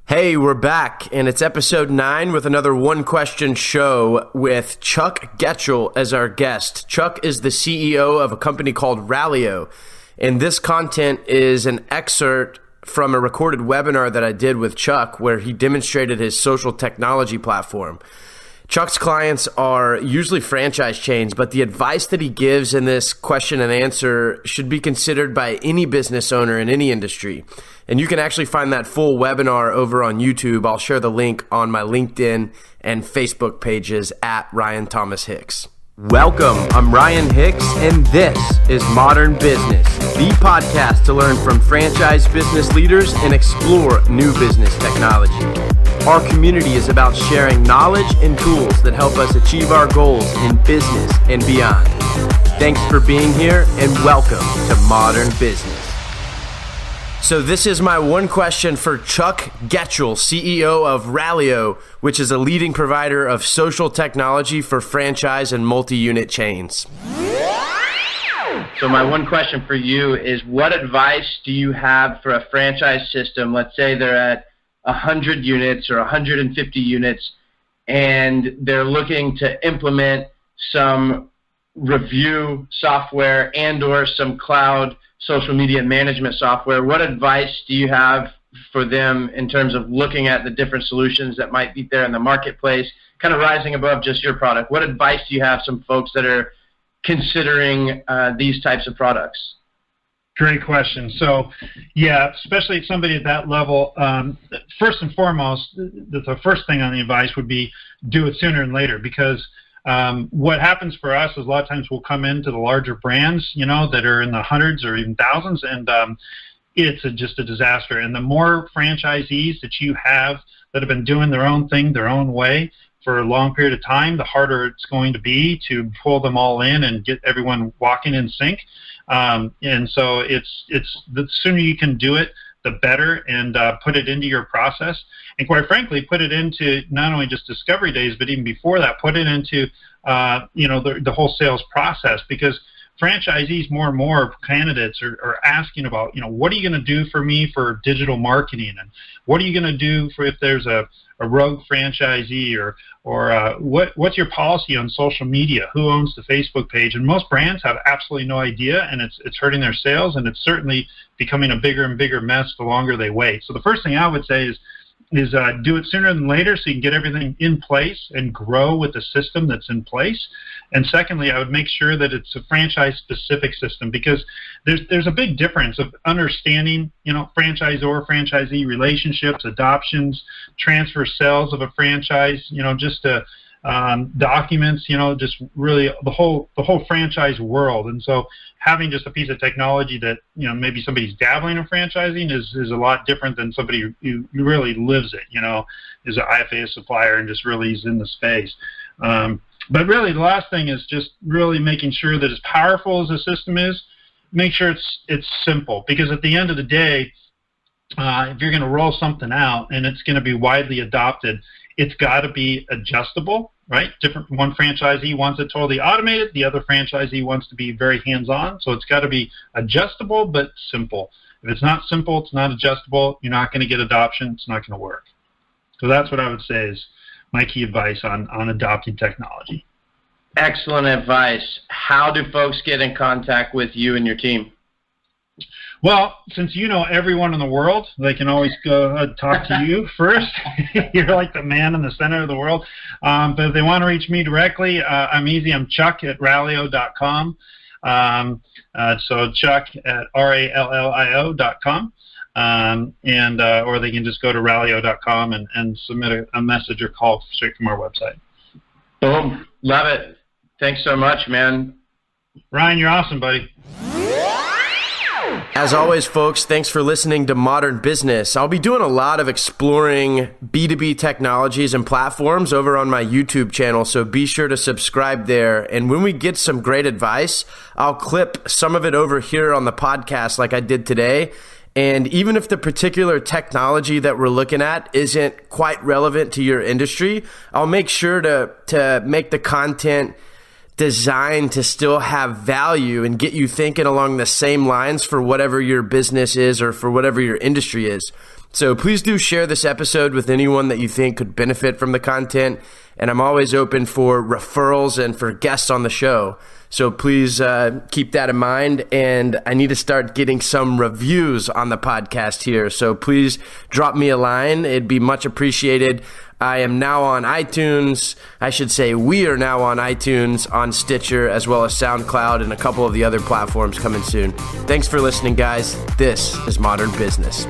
Hey, we're back, and it's episode 9 with another one-question show with Chuck Goetschel as our guest. Chuck is the CEO of a company called Rallyo, and this content is an excerpt from a recorded webinar that I did with Chuck where he demonstrated his social technology platform. Chuck's clients are usually franchise chains, but the advice that he gives in this question and answer should be considered by any business owner in any industry. And you can actually find that full webinar over on YouTube. I'll share the link on my LinkedIn and Facebook pages at Ryan Thomas Hicks. Welcome, I'm Ryan Hicks, and this is Modern Business, the podcast to learn from franchise business leaders and explore new business technology. Our community is about sharing knowledge and tools that help us achieve our goals in business and beyond. Thanks for being here, and welcome to Modern Business. So this is my one question for Chuck Goetschel, CEO of Rallyo, which is a leading provider of social technology for franchise and multi-unit chains. So my one question for you is, what advice do you have for a franchise system? Let's say they're at 100 units or 150 units, and they're looking to implement some review software and or some cloud social media management software. What advice do you have for them in terms of looking at the different solutions that might be there in the marketplace, kind of rising above just your product? What advice do you have some folks that are considering these types of products? Great question. So, yeah, especially somebody at that level, first and foremost, the first thing on the advice would be do it sooner than later, because what happens for us is a lot of times we'll come into the larger brands, that are in the hundreds or even thousands, and it's just a disaster. And the more franchisees that you have that have been doing their own thing, their own way for a long period of time, the harder it's going to be to pull them all in and get everyone walking in sync. And so it's the sooner you can do it, the better, and put it into your process. And quite frankly, put it into not only just discovery days, but even before that, put it into the whole sales process, because franchisees, more and more candidates are asking about, what are you going to do for me for digital marketing, and what are you going to do for if there's a rogue franchisee, or what's your policy on social media? Who owns the Facebook page? And most brands have absolutely no idea, and it's hurting their sales, and it's certainly becoming a bigger and bigger mess the longer they wait. So the first thing I would say is do it sooner than later so you can get everything in place and grow with the system that's in place. And secondly, I would make sure that it's a franchise-specific system, because there's a big difference of understanding, franchisor-franchisee relationships, adoptions, transfer sales of a franchise, just documents, just really the whole franchise world. And so having just a piece of technology that, maybe somebody's dabbling in franchising is a lot different than somebody who really lives it, is an IFA supplier and just really is in the space. But really the last thing is just really making sure that as powerful as the system is, make sure it's simple, because at the end of the day, if you're going to roll something out and it's going to be widely adopted, it's got to be adjustable, right? One franchisee wants it totally automated, the other franchisee wants to be very hands-on, so it's got to be adjustable but simple. If it's not simple, it's not adjustable, you're not going to get adoption, it's not going to work. So that's what I would say is my key advice on adopting technology. Excellent advice. How do folks get in contact with you and your team? Well, since you know everyone in the world, they can always go talk to you first. You're like the man in the center of the world. But if they want to reach me directly, I'm easy. I'm Chuck at Rallyo.com. So Chuck at Rallio.com. Or they can just go to Rallyo.com and submit a message or call straight from our website. Boom. Love it. Thanks so much, man. Ryan, you're awesome, buddy. As always, folks, thanks for listening to Modern Business. I'll be doing a lot of exploring B2B technologies and platforms over on my YouTube channel, so be sure to subscribe there. And when we get some great advice, I'll clip some of it over here on the podcast like I did today. And even if the particular technology that we're looking at isn't quite relevant to your industry, I'll make sure to make the content designed to still have value and get you thinking along the same lines for whatever your business is or for whatever your industry is. So please do share this episode with anyone that you think could benefit from the content. And I'm always open for referrals and for guests on the show. So please keep that in mind. And I need to start getting some reviews on the podcast here. So please drop me a line. It'd be much appreciated. I am now on iTunes. I should say we are now on iTunes, on Stitcher, as well as SoundCloud and a couple of the other platforms coming soon. Thanks for listening, guys. This is Modern Business.